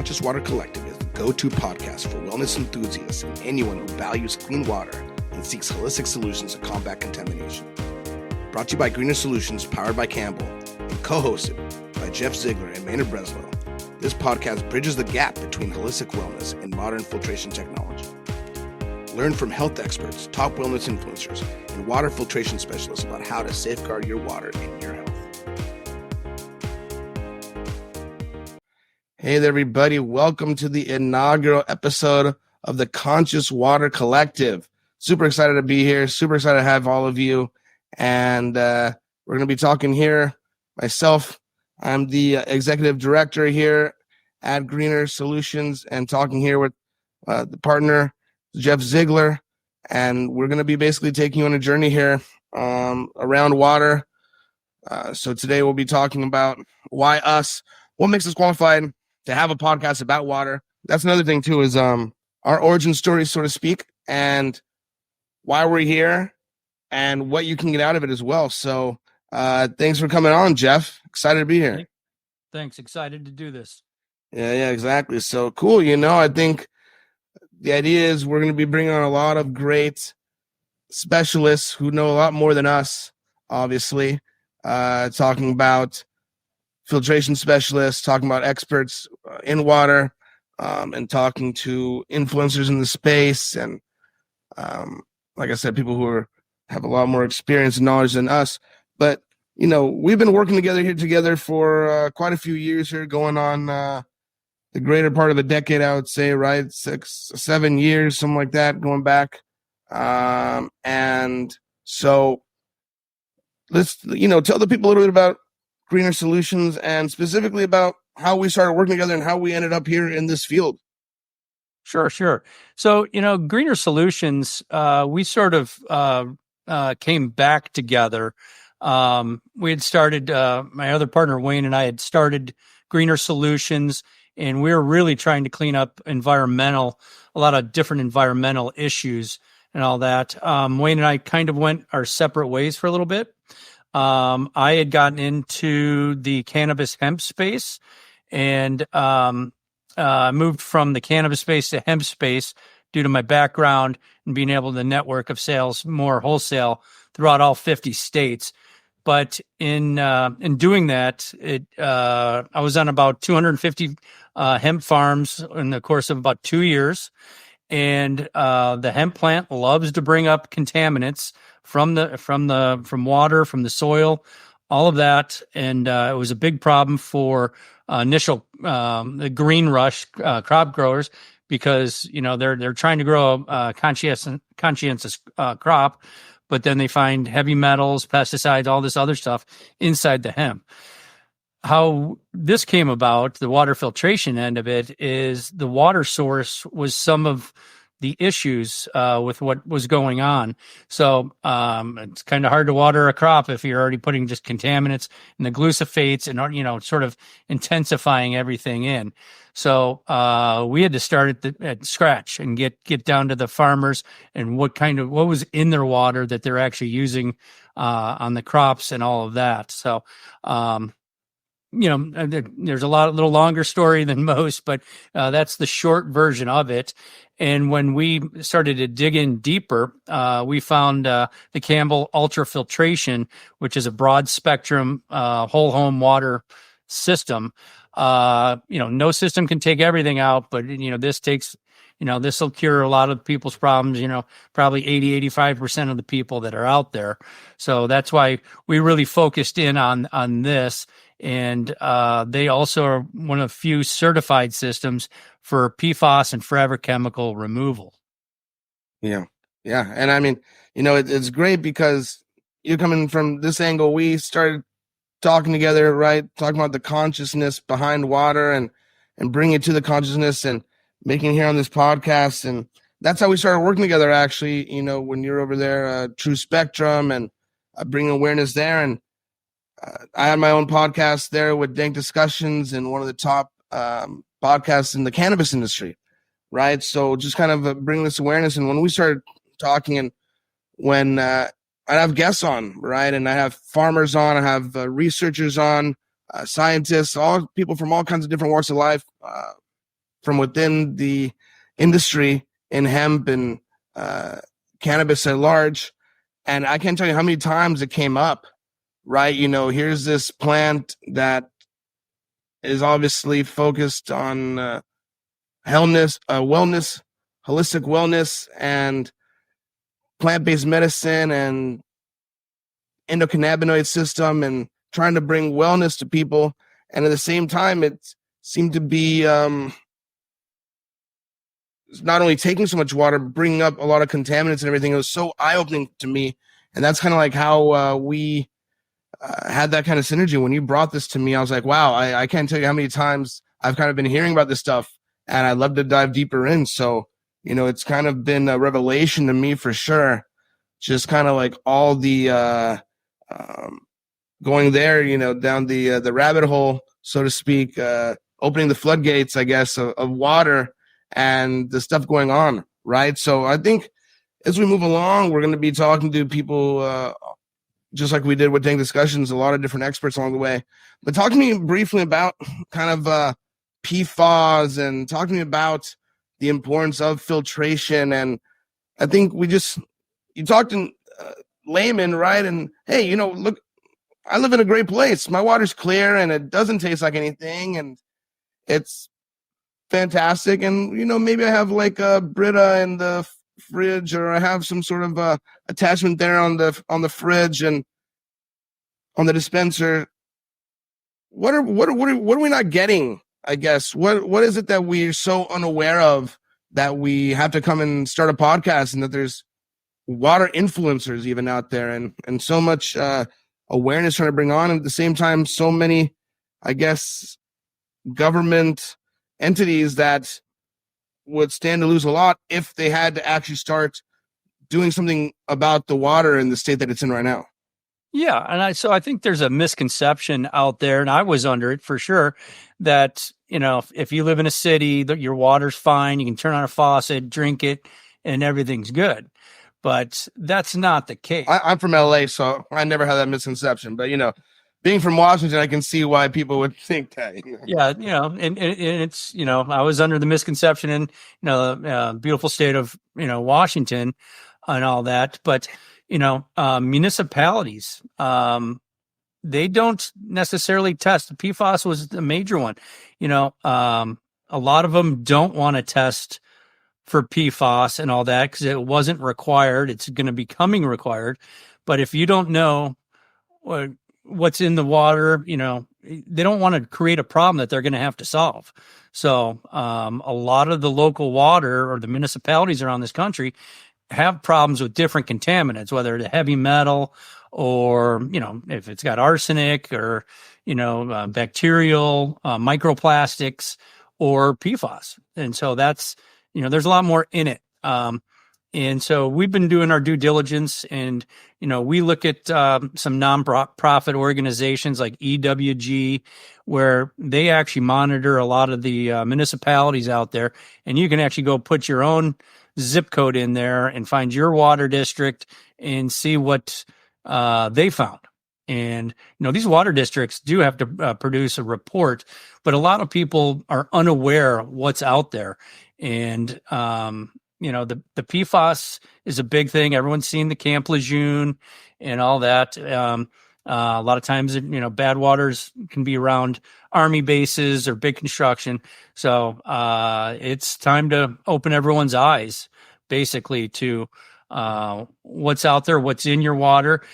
Conscious Water Collective is the go-to podcast for wellness enthusiasts and anyone who values clean water and seeks holistic solutions to combat contamination. Brought to you by Greener Solutions, powered by Campbell, and co-hosted by Jeff Ziegler and Maynard Breslow. This podcast bridges the gap between holistic wellness and modern filtration technology. Learn from health experts, top wellness influencers, and water filtration specialists about how to safeguard your water and your health. Hey there, everybody. Welcome to the inaugural episode of the Conscious Water Collective. Super excited to be here. Super excited to have all of you. And we're going to be talking here. Myself, I'm the executive director here at Greener Solutions, and talking here with the partner, Jeff Ziegler. And we're going to be basically taking you on a journey here around water. So today we'll be talking about why us, what makes us qualified to have a podcast about water. That's another thing too, is our origin story, so to speak, and why we're here and what you can get out of it as well. So thanks for coming on, Jeff. Excited to be here. Thanks. Excited to do this. Yeah, exactly. So cool. I think the idea is we're going to be bringing on a lot of great specialists who know a lot more than us, obviously, talking about filtration specialists, talking about experts in water, and talking to influencers in the space. And like I said, people who have a lot more experience and knowledge than us. But, we've been working together for quite a few years here, going on the greater part of a decade, I would say, right? 6-7 years, something like that, going back. And so let's, tell the people a little bit about Greener Solutions and specifically about how we started working together and how we ended up here in this field. Sure. So, Greener Solutions, we sort of came back together. We had started, my other partner, Wayne, and I had started Greener Solutions, and we were really trying to clean up a lot of different environmental issues and all that. Wayne and I kind of went our separate ways for a little bit. I had gotten into the cannabis hemp space and moved from the cannabis space to hemp space due to my background and being able to network of sales more wholesale throughout all 50 states. But in doing that, I was on about 250 hemp farms in the course of about 2 years. And the hemp plant loves to bring up contaminants from water, from the soil, all of that. And it was a big problem for initial the green rush crop growers, because they're trying to grow a conscientious crop, but then they find heavy metals, pesticides, all this other stuff inside the hemp. How this came about, the water filtration end of it, is the water source was some of the issues with what was going on. So it's kind of hard to water a crop if you're already putting just contaminants and the glufosates and, sort of intensifying everything in. So we had to start at scratch and get down to the farmers and what was in their water that they're actually using on the crops and all of that. So, there's a little longer story than most, but that's the short version of it. And when we started to dig in deeper, we found the Campbell Ultra Filtration, which is a broad spectrum whole home water system. No system can take everything out, but this takes, this will cure a lot of people's problems, probably 85% of the people that are out there. So that's why we really focused in on this. And they also are one of the few certified systems for PFAS and forever chemical removal. Yeah. And I mean, it's great because you're coming from this angle. We started talking together, right? Talking about the consciousness behind water and bringing it to the consciousness and making it here on this podcast. And that's how we started working together, actually, when you're over there, True Spectrum, and bringing awareness there. And I had my own podcast there with Dank Discussions and one of the top podcasts in the cannabis industry, right? So just kind of bring this awareness. And when we started talking, and when I have guests on, right, and I have farmers on, I have researchers on, scientists, all people from all kinds of different walks of life, from within the industry in hemp and cannabis at large. And I can't tell you how many times it came up, right? Here's this plant that is obviously focused on wellness, holistic wellness, and plant-based medicine and endocannabinoid system, and trying to bring wellness to people. And at the same time, it seemed to be not only taking so much water, but bringing up a lot of contaminants and everything. It was so eye-opening to me. And that's kind of like how we had that kind of synergy. When you brought this to me, I was like, wow, I can't tell you how many times I've kind of been hearing about this stuff, and I'd love to dive deeper in. So, it's kind of been a revelation to me for sure. Just kind of like all the going there, down the rabbit hole, so to speak, opening the floodgates, I guess, of water and the stuff going on, right? So I think as we move along, we're going to be talking to people just like we did with Dank Discussions, a lot of different experts along the way. But talk to me briefly about kind of PFAS, and talk to me about the importance of filtration. And I think you talked in layman, right? And hey, look, I live in a great place. My water's clear and it doesn't taste like anything, and it's fantastic. And maybe I have like a Brita in the fridge, or I have some sort of attachment there on the fridge and on the dispenser. What are we not getting? I guess what is it that we're so unaware of that we have to come and start a podcast, and that there's water influencers even out there, and so much awareness trying to bring on, and at the same time so many, I guess, government entities that would stand to lose a lot if they had to actually start doing something about the water in the state that it's in right now. Yeah, and I think there's a misconception out there, and I was under it for sure, that if you live in a city, that your water's fine, you can turn on a faucet, drink it, and everything's good. But that's not the case. I'm from LA, so I never had that misconception. But being from Washington, I can see why people would think that. Yeah, and it's I was under the misconception in beautiful state of Washington and all that, but municipalities, they don't necessarily test. PFAS was the major one. A lot of them don't want to test for PFAS and all that because it wasn't required. It's going to be becoming required. But if you don't know what's in the water, they don't want to create a problem that they're going to have to solve. So a lot of the local water, or the municipalities around this country, have problems with different contaminants, whether it's heavy metal, or if it's got arsenic, or bacterial, microplastics, or PFAS. And so that's there's a lot more in it. And so we've been doing our due diligence, and we look at some nonprofit organizations like EWG, where they actually monitor a lot of the municipalities out there, and you can actually go put your own zip code in there and find your water district and see what they found. And these water districts do have to produce a report, but a lot of people are unaware what's out there. And the PFAS is a big thing. Everyone's seen the Camp Lejeune and all that. A lot of times, bad waters can be around army bases or big construction. So it's time to open everyone's eyes, basically, to what's out there, what's in your water,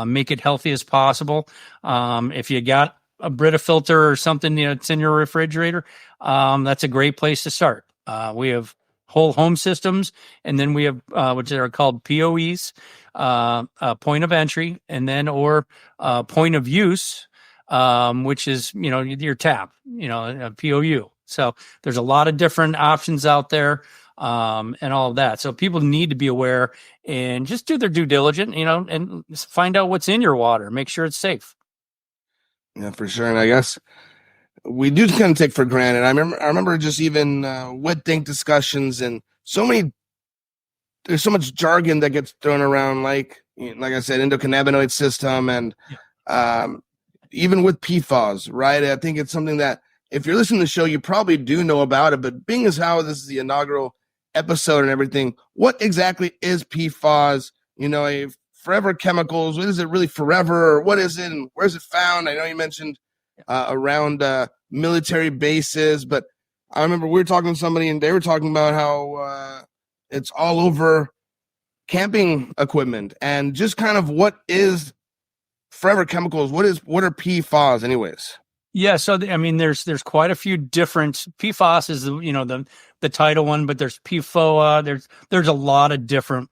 make it healthy as possible. If you got a Brita filter or something that's in your refrigerator, that's a great place to start. We have whole home systems, and then we have which are called POEs, point of entry, and then or point of use, which is your tap, a POU. So there's a lot of different options out there, and all of that. So people need to be aware and just do their due diligence, and find out what's in your water. Make sure it's safe. Yeah, for sure. And I guess we do kind of take for granted. I remember just even with Dank Discussions, and there's so much jargon that gets thrown around, like I said, endocannabinoid system, and even with PFAS, right? I think it's something that if you're listening to the show, you probably do know about it, but being as how this is the inaugural episode and everything, what exactly is PFAS? Forever chemicals, what is it really forever, or what is it, and where is it found? I know you mentioned around military bases, but I remember we were talking to somebody and they were talking about how it's all over camping equipment, and just kind of what is forever chemicals, what are PFAS anyways? Yeah, so there's quite a few different. PFAS is the title one, but there's PFOA. There's a lot of different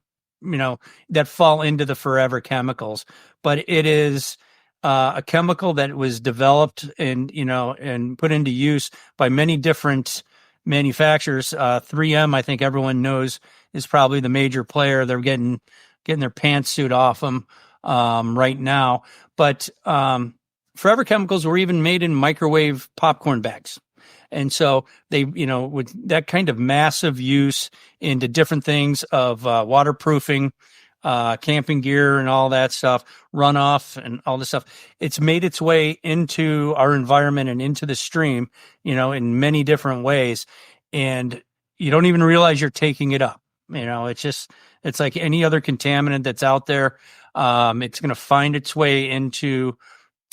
that fall into the forever chemicals, but it is a chemical that was developed and put into use by many different manufacturers. 3M, I think everyone knows, is probably the major player. They're getting their pantsuit off them right now, but forever chemicals were even made in microwave popcorn bags. And so they, with that kind of massive use into different things of waterproofing, camping gear and all that stuff, runoff and all this stuff, it's made its way into our environment and into the stream, in many different ways. And you don't even realize you're taking it up. It's like any other contaminant that's out there. It's going to find its way into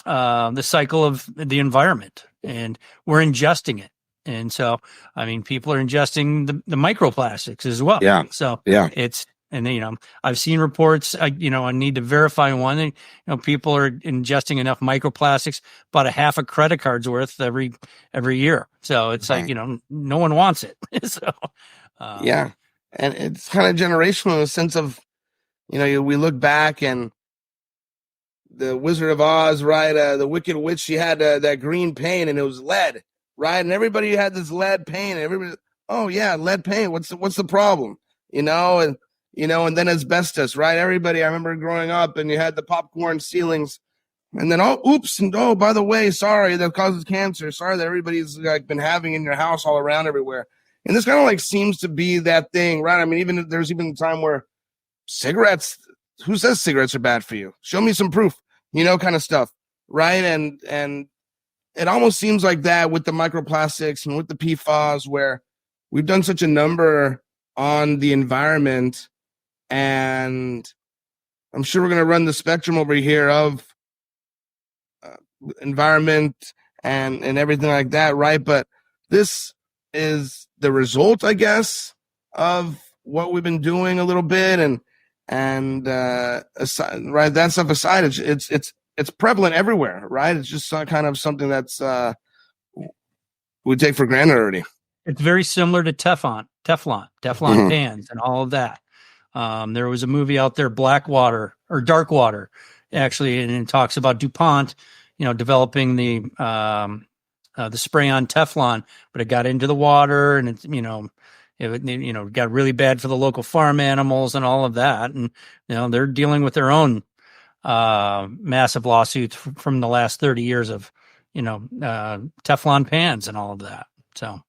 the cycle of the environment, and we're ingesting it. And so, people are ingesting the microplastics as well. Yeah. So yeah, I've seen reports, I need to verify one, people are ingesting enough microplastics, about a half a credit card's worth every year. So it's like, no one wants it. So, yeah. And it's kind of generational in the sense of, we look back and the Wizard of Oz, right? The Wicked Witch, she had that green paint and it was lead, right? And everybody had this lead paint. And everybody, oh yeah, lead paint. What's the problem? And then asbestos, right? Everybody, I remember growing up, and you had the popcorn ceilings, and then by the way, sorry, that causes cancer. Sorry that everybody's been having in your house all around everywhere. And this kind of seems to be that thing, right? There's even a time where cigarettes. Who says cigarettes are bad for you? Show me some proof, kind of stuff, right? And it almost seems like that with the microplastics and with the PFAS, where we've done such a number on the environment, and I'm sure we're going to run the spectrum over here of environment and everything like that, right? But this is the result, I guess, of what we've been doing a little bit, and aside, right, that stuff aside, it's prevalent everywhere, right? It's just kind of something that's we take for granted already. It's very similar to Teflon mm-hmm. pans and all of that. There was a movie out there, Blackwater or Darkwater, actually, and it talks about DuPont, developing the spray-on Teflon, but it got into the water, and it's it got really bad for the local farm animals and all of that. And, they're dealing with their own massive lawsuits from the last 30 years of, Teflon pans and all of that. So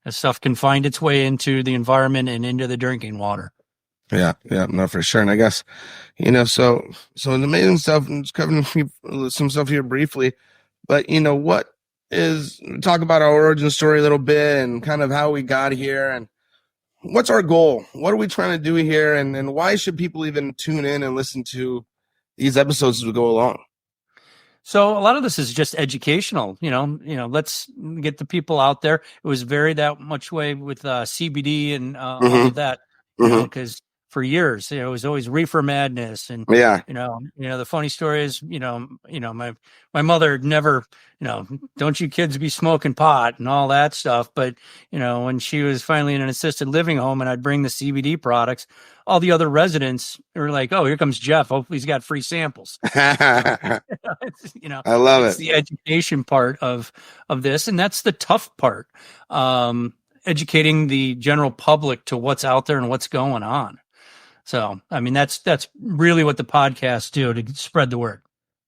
this stuff can find its way into the environment and into the drinking water. Yeah, no, for sure. And I guess, so the amazing stuff, and just covering some stuff here briefly, but, talk about our origin story a little bit and kind of how we got here and what's our goal? What are we trying to do here? And why should people even tune in and listen to these episodes as we go along? So a lot of this is just educational, let's get the people out there. It was very that much way with CBD and mm-hmm. all of that, mm-hmm. because for years, it was always reefer madness. And, yeah, the funny story is, my mother never, don't you kids be smoking pot and all that stuff. But, when she was finally in an assisted living home and I'd bring the CBD products, all the other residents were like, oh, here comes Jeff. Hopefully he's got free samples. I love it. It's the education part of this. And that's the tough part. Educating the general public to what's out there and what's going on. So, that's really what the podcasts do, to spread the word.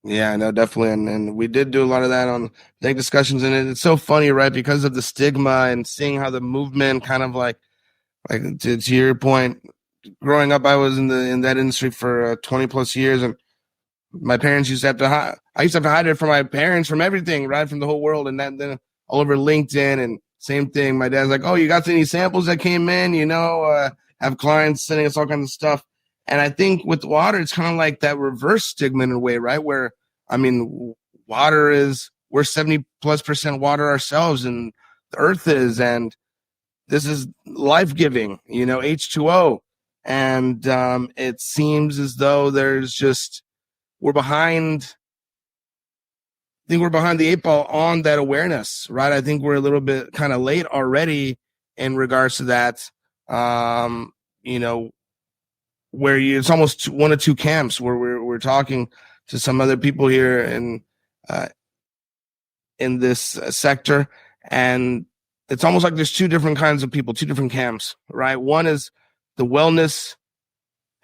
Yeah, no, definitely. And we did do a lot of that on the discussions. And it's so funny, right? Because of the stigma and seeing how the movement kind of like to your point, growing up, I was in that industry for 20 plus years. And my parents used to have to hide. I used to have to hide it from my parents, from everything, right? From the whole world. And then all over LinkedIn, and same thing. My dad's like, "Oh, you got any samples that came in?" Have clients sending us all kinds of stuff. And I think with water, it's kind of like that reverse stigma in a way, right? Where, I mean, we're 70+% water ourselves, and the earth is, and this is life-giving, H2O. And it seems as though we're behind. I think we're behind the eight ball on that awareness, right? I think we're a little bit kind of late already in regards to that. Where it's almost one of two camps where we're talking to some other people here in this sector, and it's almost like there's two different kinds of people, two different camps, right? One is the wellness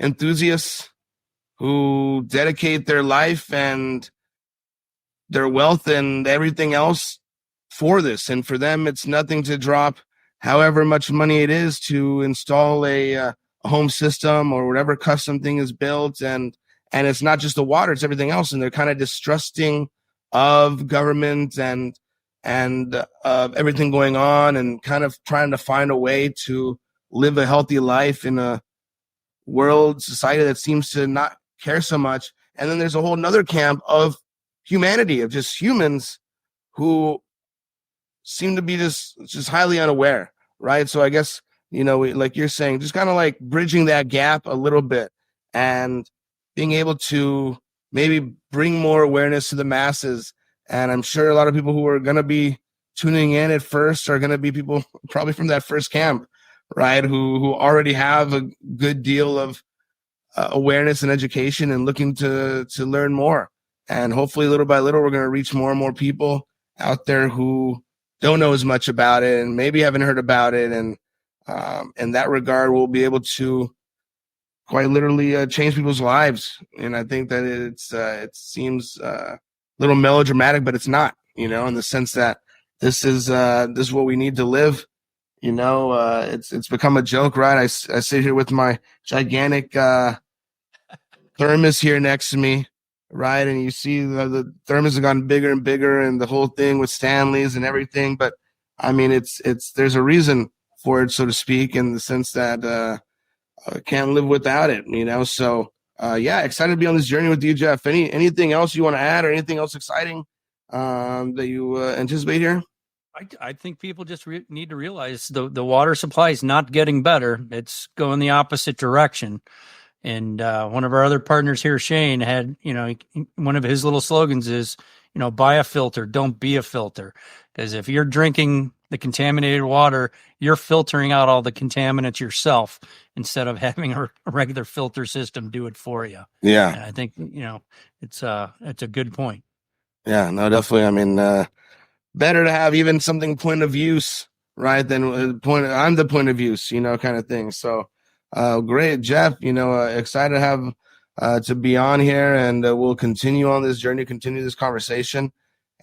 enthusiasts who dedicate their life and their wealth and everything else for this, and for them it's nothing to drop however much money it is to install a home system or whatever custom thing is built, and it's not just the water, it's everything else, and they're kind of distrusting of government and everything going on, and kind of trying to find a way to live a healthy life in a world society that seems to not care so much. And then there's a whole nother camp of humanity, of just humans who seem to be just highly unaware, right? So I guess, like you're saying, just kind of like bridging that gap a little bit and being able to maybe bring more awareness to the masses. And I'm sure a lot of people who are going to be tuning in at first are going to be people probably from that first camp, right? Who already have a good deal of awareness and education and looking to learn more. And hopefully little by little, we're going to reach more and more people out there who don't know as much about it and maybe haven't heard about it. And in that regard, we'll be able to quite literally change people's lives. And I think that it seems a little melodramatic, but it's not, in the sense that this is what we need to live. It's become a joke, right? I sit here with my gigantic thermos here next to me, right? And you see the thermos have gotten bigger and bigger, and the whole thing with Stanley's and everything. But I mean, there's a reason for it, so to speak, in the sense that can't live without it, So excited to be on this journey with you, Jeff. Anything else you want to add, or anything else exciting that you anticipate here? I think people just need to realize the water supply is not getting better; it's going the opposite direction. And one of our other partners here, Shane, had, one of his little slogans is, buy a filter, don't be a filter. Because if you're drinking the contaminated water, you're filtering out all the contaminants yourself instead of having a regular filter system do it for you. Yeah. And I think, it's a good point. Yeah, no, definitely. I mean, better to have even something point of use, right, than I'm the point of use, kind of thing. So, great, Jeff, excited to have to be on here, and we'll continue on this journey, continue this conversation,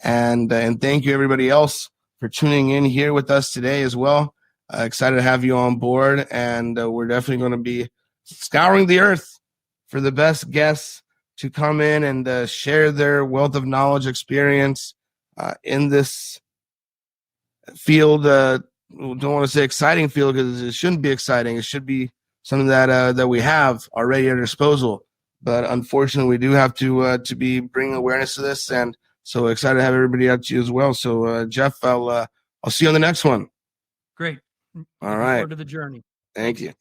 and thank you everybody else for tuning in here with us today as well. Excited to have you on board, and we're definitely going to be scouring the earth for the best guests to come in and share their wealth of knowledge, experience in this field. Don't want to say exciting field, because it shouldn't be exciting. It should be something that we have already at our disposal. But unfortunately, we do have to be bringing awareness to this, and so excited to have everybody out to you as well. So, Jeff, I'll see you on the next one. Great. All right. Forward to the journey. Thank you.